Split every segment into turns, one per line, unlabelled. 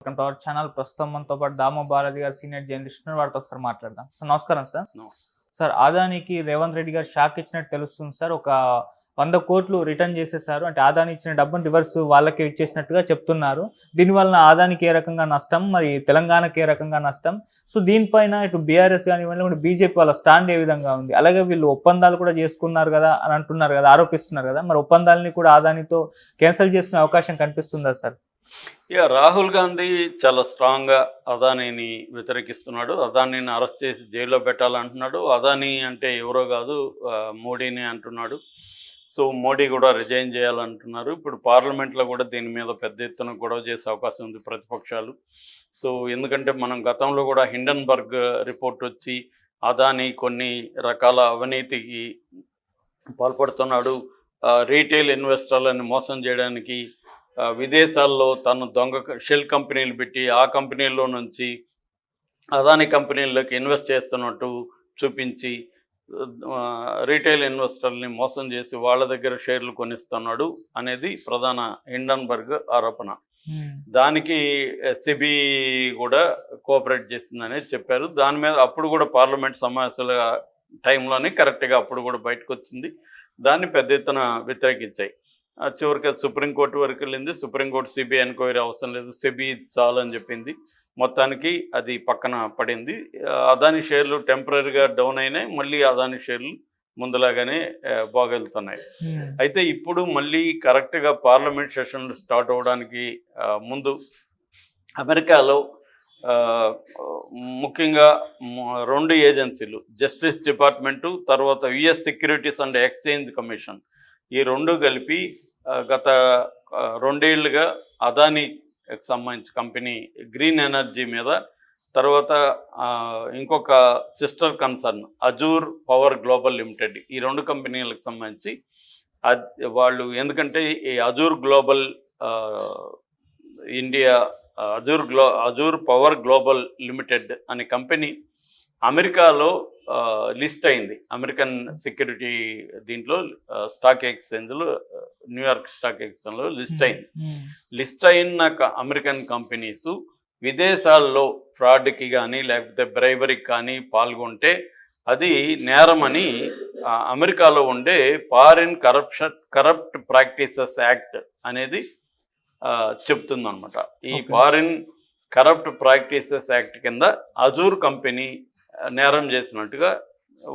Welcome to our channel. ప్రస్తుతం మనతో పాటు దామో బాలాజీ గారు సీనియర్ జర్నలిస్ట్ ఉన్నారు. వారితో ఒకసారి మాట్లాడదాం. సార్ నమస్కారం సార్. సార్ అదానికి రేవంత్ రెడ్డి గారు షాక్ ఇచ్చినట్టు తెలుస్తుంది సార్. ఒక 100 కోట్లు రిటర్న్ చేసేసారు. అంటే అదాని ఇచ్చిన డబ్బును రివర్స్ వాళ్ళకే ఇచ్చేసినట్టుగా చెప్తున్నారు. దీనివల్ల అదానికి ఏ రకంగా నష్టం, మరి తెలంగాణకి ఏ రకంగా నష్టం? సో దీనిపైన ఇటు బీఆర్ఎస్ కానివ్వండి, బీజేపీ వాళ్ళ స్టాండ్ ఏ విధంగా ఉంది? అలాగే వీళ్ళు ఒప్పందాలు కూడా చేసుకున్నారు కదా అని అంటున్నారు కదా, ఆరోపిస్తున్నారు కదా, మరి ఒప్పందాలని కూడా అదానితో క్యాన్సిల్ చేసుకునే అవకాశం కనిపిస్తుందా సార్?
రాహుల్ గాంధీ చాలా స్ట్రాంగ్గా అదానీని వ్యతిరేకిస్తున్నాడు. అదానీని అరెస్ట్ చేసి జైల్లో పెట్టాలంటున్నాడు. అదానీ అంటే ఎవరో కాదు, మోడీని అంటున్నాడు. సో మోడీ కూడా రిజైన్ చేయాలంటున్నారు. ఇప్పుడు పార్లమెంట్లో కూడా దీని మీద పెద్ద ఎత్తున గొడవ చేసే అవకాశం ఉంది ప్రతిపక్షాలు. సో ఎందుకంటే మనం గతంలో కూడా హిండన్బర్గ్ రిపోర్ట్ వచ్చి అదానీ కొన్ని రకాల అవినీతికి పాల్పడుతున్నాడు, రీటైల్ ఇన్వెస్టర్లను మోసం చేయడానికి విదేశాల్లో తను దొంగ షెల్ కంపెనీలు పెట్టి ఆ కంపెనీల్లో నుంచి అదాని కంపెనీల్లోకి ఇన్వెస్ట్ చేస్తున్నట్టు చూపించి రీటైల్ ఇన్వెస్టర్ని మోసం చేసి వాళ్ళ దగ్గర షేర్లు కొనిస్తున్నాడు అనేది ప్రధాన హిండన్బర్గ్ ఆరోపణ. దానికి సెబీ కూడా కోఆపరేట్ చేసిందనేది చెప్పారు. దాని మీద అప్పుడు కూడా పార్లమెంట్ సమావేశాల టైంలోనే కరెక్ట్గా అప్పుడు కూడా బయటకు వచ్చింది. దాన్ని పెద్ద ఎత్తున వ్యతిరేకించాయి. చివరికి సుప్రీంకోర్టు వరకు వెళ్ళింది. సుప్రీంకోర్టు సిబిఐ ఎంక్వైరీ అవసరం లేదు, సెబీ చాలు అని చెప్పింది. మొత్తానికి అది పక్కన పడింది. అదాని షేర్లు టెంపరీగా డౌన్ అయినాయి, మళ్ళీ అదాని షేర్లు ముందులాగానే బాగెళ్తున్నాయి. అయితే ఇప్పుడు మళ్ళీ కరెక్ట్గా పార్లమెంట్ సెషన్లు స్టార్ట్ అవ్వడానికి ముందు అమెరికాలో ముఖ్యంగా 2 ఏజెన్సీలు, జస్టిస్ డిపార్ట్మెంటు, తర్వాత US securities and exchange commission, ఈ 2 కలిపి గత 2 ఏళ్లుగా అదానికి సంబంధించి కంపెనీ గ్రీన్ ఎనర్జీ మీద, తర్వాత ఇంకొక sister concern Azure power global limited, ఈ 2 కంపెనీలకు సంబంధించి వాళ్ళు, ఎందుకంటే ఈ Azure global India Azure power global limited అనే కంపెనీ అమెరికాలో లిస్ట్ అయింది. అమెరికన్ సెక్యూరిటీ దీంట్లో స్టాక్ ఎక్స్చేంజ్లో, న్యూయార్క్ స్టాక్ ఎక్స్చేంజ్లో లిస్ట్ అయింది. లిస్ట్ అయిన అమెరికన్ కంపెనీసు విదేశాల్లో ఫ్రాడ్కి కానీ లేకపోతే బ్రైబరీకి కానీ పాల్గొంటే అది నేరమని అమెరికాలో ఉండే ఫారిన్ కరప్ట్ ప్రాక్టీసెస్ యాక్ట్ అనేది చెప్తుందన్నమాట. ఈ ఫారిన్ కరప్ట్ ప్రాక్టీసెస్ యాక్ట్ కింద అజూర్ కంపెనీ నేరం చేసినట్టుగా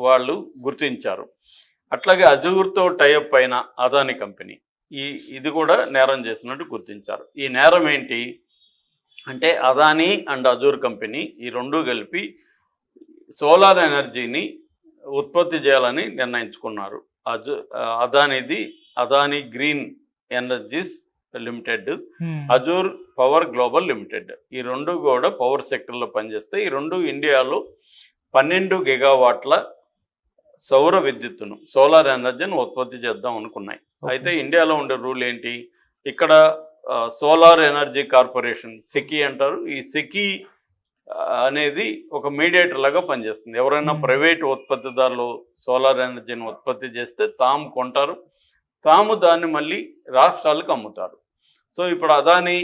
వాళ్ళు గుర్తించారు. అట్లాగే అజూర్తో టైఅప్ అయిన అదాని కంపెనీ ఇది కూడా నేరం చేసినట్టు గుర్తించారు. ఈ నేరం ఏంటి అంటే, అదాని అండ్ అజూర్ కంపెనీ ఈ 2 కలిపి సోలార్ ఎనర్జీని ఉత్పత్తి చేయాలని నిర్ణయించుకున్నారు. అదానిది Adani green energies limited, Azure power global limited, ఈ 2 కూడా పవర్ సెక్టర్లో పనిచేస్తే ఈ 2 ఇండియాలో 12 గిగావాట్ల సౌర విద్యుత్తును, సోలార్ ఎనర్జీని ఉత్పత్తి చేద్దాం అనుకున్నాయి. అయితే ఇండియాలో ఉండే రూల్ ఏంటి, ఇక్కడ సోలార్ ఎనర్జీ కార్పొరేషన్, సెకీ అంటారు, ఈ సెకీ అనేది ఒక మీడియేటర్ లాగా పనిచేస్తుంది. ఎవరైనా ప్రైవేట్ ఉత్పత్తిదారులు సోలార్ ఎనర్జీని ఉత్పత్తి చేస్తే తాము కొంటారు, తాము దాన్ని మళ్ళీ రాష్ట్రాలకు అమ్ముతారు. సో ఇప్పుడు అదాని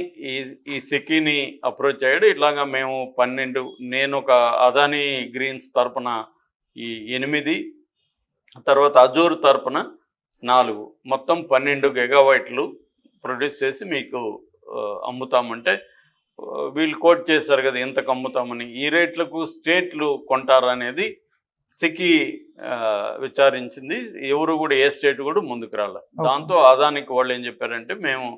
ఈ సెకీని అప్రోచ్ అయ్యాడు. ఇట్లాగా మేము 12, నేను ఒక అదాని గ్రీన్స్ తరపున ఈ 8, తర్వాత అజూర్ తరపున 4, మొత్తం 12 గిగావాట్లు ప్రొడ్యూస్ చేసి మీకు అమ్ముతామంటే, వీళ్ళు కోట్ చేశారు కదా ఎంతకు అమ్ముతామని, ఈ రేట్లకు స్టేట్లు కొంటారనేది సెకీ విచారించింది. ఎవరు కూడా, ఏ స్టేట్ కూడా ముందుకు రాలేదు. దాంతో అదానికి వాళ్ళు ఏం చెప్పారంటే, మేము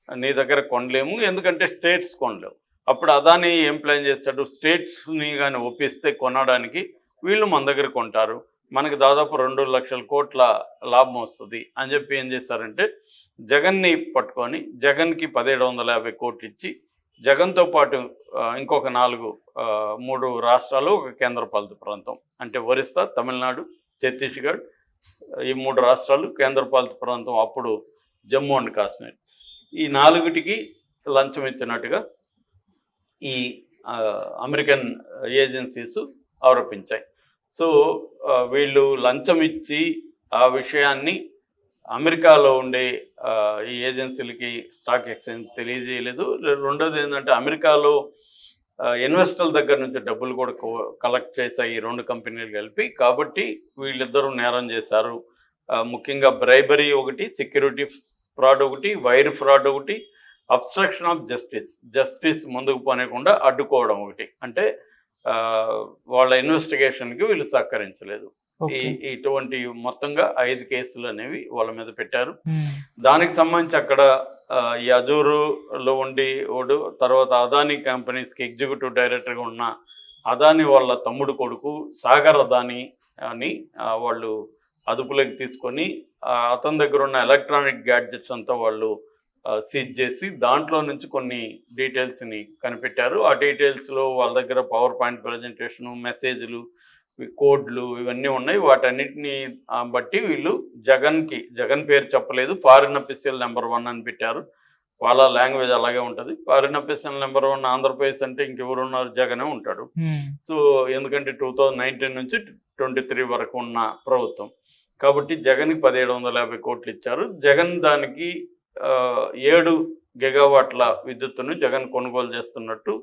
నీ దగ్గర కొనలేము, ఎందుకంటే స్టేట్స్ కొనలేవు. అప్పుడు అదాని ఏం ప్లాన్ చేస్తాడు, స్టేట్స్ని కానీ ఒప్పిస్తే కొనడానికి వీళ్ళు మన దగ్గర కొంటారు, మనకి దాదాపు 2 లక్షల కోట్ల లాభం వస్తుంది అని చెప్పి ఏం చేశారంటే, జగన్ని పట్టుకొని జగన్కి 1750 కోట్లు ఇచ్చి, జగన్తో పాటు ఇంకొక 3 రాష్ట్రాలు, ఒక కేంద్రపాలిత ప్రాంతం, అంటే ఒరిస్సా, తమిళనాడు, ఛత్తీస్గఢ్, ఈ 3 రాష్ట్రాలు, కేంద్రపాలిత ప్రాంతం అప్పుడు జమ్మూ అండ్ కాశ్మీర్, ఈ 4టికి లంచం ఇచ్చినట్టుగా ఈ అమెరికన్ ఏజెన్సీస్ ఆరోపించాయి. సో వీళ్ళు లంచం ఇచ్చి ఆ విషయాన్ని అమెరికాలో ఉండే ఈ ఏజెన్సీలకి స్టాక్ ఎక్స్చేంజ్ తెలియజేయలేదు. రెండోది ఏంటంటే అమెరికాలో ఇన్వెస్టర్ల దగ్గర నుంచి డబ్బులు కూడా కలెక్ట్ చేశాయి ఈ రెండు కంపెనీలు కలిపి. కాబట్టి వీళ్ళిద్దరూ నేరం చేశారు. ముఖ్యంగా బ్రైబరీ ఒకటి, సెక్యూరిటీ ఫ్రాడ్ ఒకటి, వైర్ ఫ్రాడ్ ఒకటి, అబ్స్ట్రక్షన్ ఆఫ్ జస్టిస్ ముందుకు పోనీయకుండా అడ్డుకోవడం ఒకటి. అంటే వాళ్ళ ఇన్వెస్టిగేషన్కి వీళ్ళు సహకరించలేదు. ఇటువంటి మొత్తంగా 5 కేసులు అనేవి వాళ్ళ మీద పెట్టారు. దానికి సంబంధించి అక్కడ ఈ అజూరులో ఉండి తర్వాత అదానీ కంపెనీస్కి ఎగ్జిక్యూటివ్ డైరెక్టర్గా ఉన్న అదానీ వాళ్ళ తమ్ముడు కొడుకు సాగర్ అదానీ అని వాళ్ళు అదుపులోకి తీసుకొని అతని దగ్గర ఉన్న ఎలక్ట్రానిక్ గ్యాడ్జెట్స్ అంతా వాళ్ళు సీజ్ చేసి దాంట్లో నుంచి కొన్ని డీటెయిల్స్ని కనిపెట్టారు. ఆ డీటెయిల్స్లో వాళ్ళ దగ్గర పవర్ పాయింట్ ప్రజెంటేషను, మెసేజ్లు, కోడ్లు ఇవన్నీ ఉన్నాయి. వాటన్నిటిని బట్టి వీళ్ళు జగన్ పేరు చెప్పలేదు, ఫారిన్ అఫీషియల్ నెంబర్ 1 అని పెట్టారు. వాళ్ళ లాంగ్వేజ్ అలాగే ఉంటుంది. ఫారిన్ అఫీషియల్ నెంబర్ 1 ఆంధ్రప్రదేశ్ అంటే ఇంకెవరున్నారు, జగనే ఉంటాడు. సో ఎందుకంటే 2019 నుంచి 23 వరకు ఉన్న ప్రభుత్వం కాబట్టి జగన్కి 1750 కోట్లు ఇచ్చారు. జగన్ దానికి 7 గిగావాట్ల విద్యుత్తును జగన్ కొనుగోలు చేస్తున్నట్టు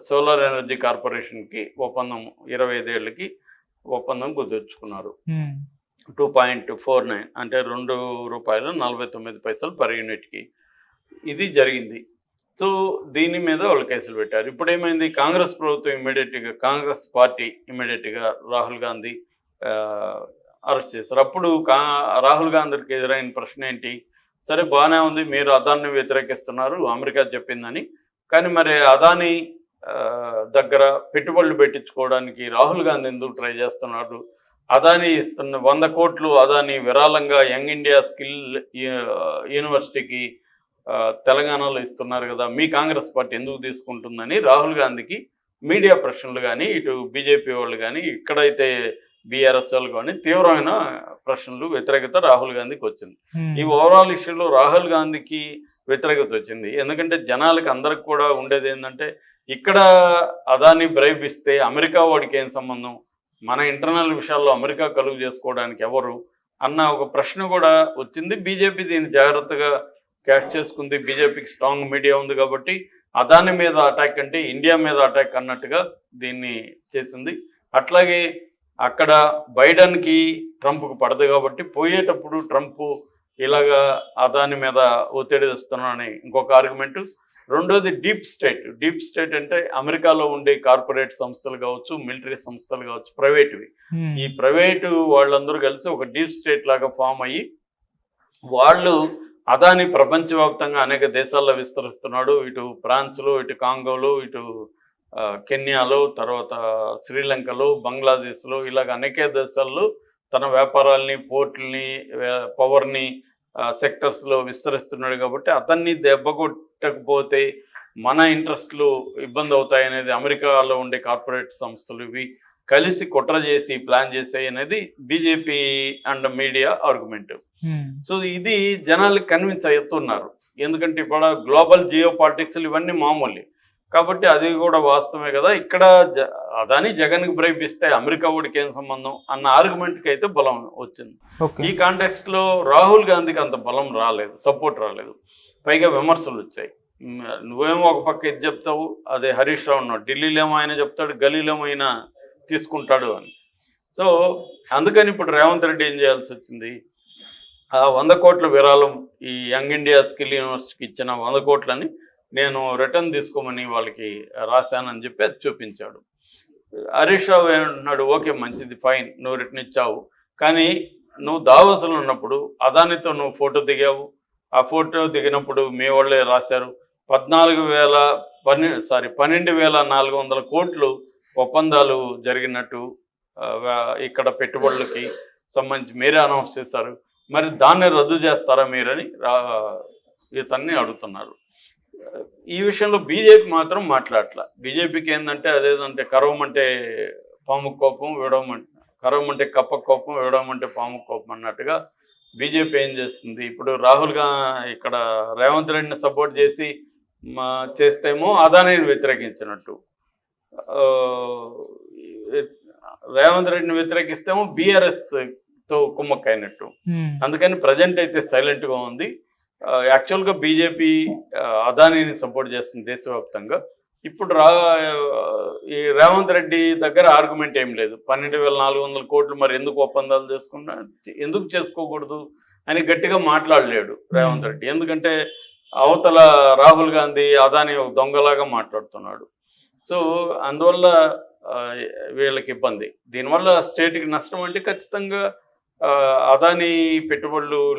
సోలార్ ఎనర్జీ కార్పొరేషన్కి ఒప్పందం 25 ఏళ్ళకి ఒప్పందం కుదుర్చుకున్నారు. 2.49 అంటే ₹2.49 పర్ యూనిట్కి ఇది జరిగింది. సో దీని మీద వాళ్ళు కేసులు పెట్టారు. ఇప్పుడు ఏమైంది, కాంగ్రెస్ ప్రభుత్వం కాంగ్రెస్ పార్టీ ఇమ్మీడియట్గా రాహుల్ గాంధీ అరెస్ట్ చేశారు. అప్పుడు రాహుల్ గాంధీకి ఎదురైన ప్రశ్న ఏంటి, సరే బాగానే ఉంది, మీరు అదాన్ని వ్యతిరేకిస్తున్నారు అమెరికా చెప్పిందని, కానీ మరి అదానీ దగ్గర పెట్టుబడులు పెట్టించుకోవడానికి రాహుల్ గాంధీ ఎందుకు ట్రై చేస్తున్నాడు? అదానీ ఇస్తున్న 100 కోట్లు అదానీ విరాళంగా యంగ్ ఇండియా స్కిల్ యూనివర్సిటీకి తెలంగాణలో ఇస్తున్నారు కదా, మీ కాంగ్రెస్ పార్టీ ఎందుకు తీసుకుంటుందని రాహుల్ గాంధీకి మీడియా ప్రశ్నలు కానీ, ఇటు బీజేపీ వాళ్ళు కానీ, ఇక్కడైతే బీఆర్ఎస్ వాళ్ళు కానీ తీవ్రమైన ప్రశ్నలు, వ్యతిరేకత రాహుల్ గాంధీకి వచ్చింది. ఈ ఓవరాల్ ఇష్యూలో రాహుల్ గాంధీకి వ్యతిరేకత వచ్చింది. ఎందుకంటే జనాలకి అందరికి కూడా ఉండేది ఏంటంటే, ఇక్కడ అదానీ బ్రైబ్ ఇస్తే అమెరికా వాడికి ఏం సంబంధం, మన ఇంటర్నల్ విషయాల్లో అమెరికా కలుగు చేసుకోవడానికి ఎవరు అన్న ఒక ప్రశ్న కూడా వచ్చింది. బీజేపీ దీన్ని జాగ్రత్తగా క్యాష్ చేసుకుంది. బీజేపీకి స్ట్రాంగ్ మీడియా ఉంది కాబట్టి అదానీ మీద అటాక్ అంటే ఇండియా మీద అటాక్ అన్నట్టుగా దీన్ని చేసింది. అట్లాగే అక్కడ బైడెన్కి ట్రంప్కు పడదు కాబట్టి పోయేటప్పుడు ట్రంప్ ఇలాగా అదాని మీద ఒత్తిడి తెస్తున్నానని ఇంకొక ఆర్గ్యుమెంటు. రెండోది డీప్ స్టేట్ అంటే అమెరికాలో ఉండే కార్పొరేట్ సంస్థలు కావచ్చు, మిలిటరీ సంస్థలు కావచ్చు, ప్రైవేటువి. ఈ ప్రైవేటు వాళ్ళందరూ కలిసి ఒక డీప్ స్టేట్ లాగా ఫామ్ అయ్యి వాళ్ళు అదాని ప్రపంచవ్యాప్తంగా అనేక దేశాల్లో విస్తరిస్తున్నాడు. ఇటు ఫ్రాన్స్లో, ఇటు కాంగోలో, ఇటు కెన్యాలో, తర్వాత శ్రీలంకలో, బంగ్లాదేశ్లో ఇలాగ అనేక దేశాల్లో తన వ్యాపారాలని, పోర్టుల్ని, పవర్ని సెక్టర్స్లో విస్తరిస్తున్నాడు. కాబట్టి అతన్ని దెబ్బ కొట్టకపోతే మన ఇంట్రెస్ట్లు ఇబ్బంది అవుతాయనేది అమెరికాలో ఉండే కార్పొరేట్ సంస్థలు ఇవి కలిసి కుట్ర చేసి ప్లాన్ చేసాయి అనేది BJP and media argument. So ఇది జనాలకి కన్విన్స్ అవుతున్నారు. ఎందుకంటే ఇప్పుడు గ్లోబల్ జియో పాలిటిక్స్లు ఇవన్నీ మామూలు కాబట్టి అది కూడా వాస్తవమే కదా. ఇక్కడ అదాని జగన్కి బ్రైబ్ ఇస్తే అమెరికా వాడికి ఏం సంబంధం అన్న ఆర్గ్యుమెంట్కి అయితే బలం వచ్చింది. ఈ కాంటెక్స్ట్లో రాహుల్ గాంధీకి అంత బలం రాలేదు, సపోర్ట్ రాలేదు. పైగా విమర్శలు వచ్చాయి. నువ్వేమో ఒక పక్క ఇది చెప్తావు, అదే హరీష్ రావు ఉన్నాడు, ఢిల్లీలో ఏమో ఆయన చెప్తాడు, గల్లీలో అయినా తీసుకుంటాడు అని. సో అందుకని ఇప్పుడు రేవంత్ రెడ్డి ఏం చేయాల్సి వచ్చింది, ఆ 100 కోట్ల విరాళం ఈ యంగ్ ఇండియా స్కిల్ యూనివర్సిటీకి ఇచ్చిన 100 కోట్లని నేను రిటర్న్ తీసుకోమని వాళ్ళకి రాశానని చెప్పి అది చూపించాడు. హరీష్ రావు ఏమంటున్నాడు, ఓకే మంచిది ఫైన్, నువ్వు రిటర్న్ ఇచ్చావు, కానీ నువ్వు దావోస్లో ఉన్నప్పుడు అదానితో నువ్వు ఫోటో దిగావు. ఆ ఫోటో దిగినప్పుడు మీ వాళ్ళే రాశారు 12,400 కోట్లు ఒప్పందాలు జరిగినట్టు ఇక్కడ పెట్టుబడులకి సంబంధించి మీరే అనౌన్స్ చేశారు. మరి దాన్ని రద్దు చేస్తారా మీరని ఇతన్ని అడుగుతున్నారు. ఈ విషయంలో బీజేపీ మాత్రం మాట్లాడట్లా. బీజేపీకి ఏంటంటే అదేదంటే కరవమంటే పాము కోపం, కరవమంటే కప్ప కోపం, విడవమంటే పాము కోపం అన్నట్టుగా బీజేపీ ఏం చేస్తుంది, ఇప్పుడు రాహుల్గా ఇక్కడ రేవంత్ రెడ్డిని సపోర్ట్ చేసి చేస్తేమో అదానిని వ్యతిరేకించినట్టు, రేవంత్ రెడ్డిని వ్యతిరేకిస్తేమో బీఆర్ఎస్ తో కుమ్మక్కైనట్టు. అందుకని ప్రజెంట్ అయితే సైలెంట్గా ఉంది. యాక్చువల్గా బీజేపీ అదానీని సపోర్ట్ చేస్తుంది దేశవ్యాప్తంగా. ఇప్పుడు ఈ రేవంత్ రెడ్డి దగ్గర ఆర్గ్యుమెంట్ ఏం లేదు. 12,400 కోట్లు మరి ఎందుకు ఒప్పందాలు చేసుకున్నా, ఎందుకు చేసుకోకూడదు అని గట్టిగా మాట్లాడలేడు రేవంత్ రెడ్డి. ఎందుకంటే అవతల రాహుల్ గాంధీ అదానీ ఒక దొంగలాగా మాట్లాడుతున్నాడు. సో అందువల్ల వీళ్ళకి ఇబ్బంది. దీనివల్ల స్టేట్కి నష్టం అంటే ఖచ్చితంగా అదానీ పెట్టుబడులు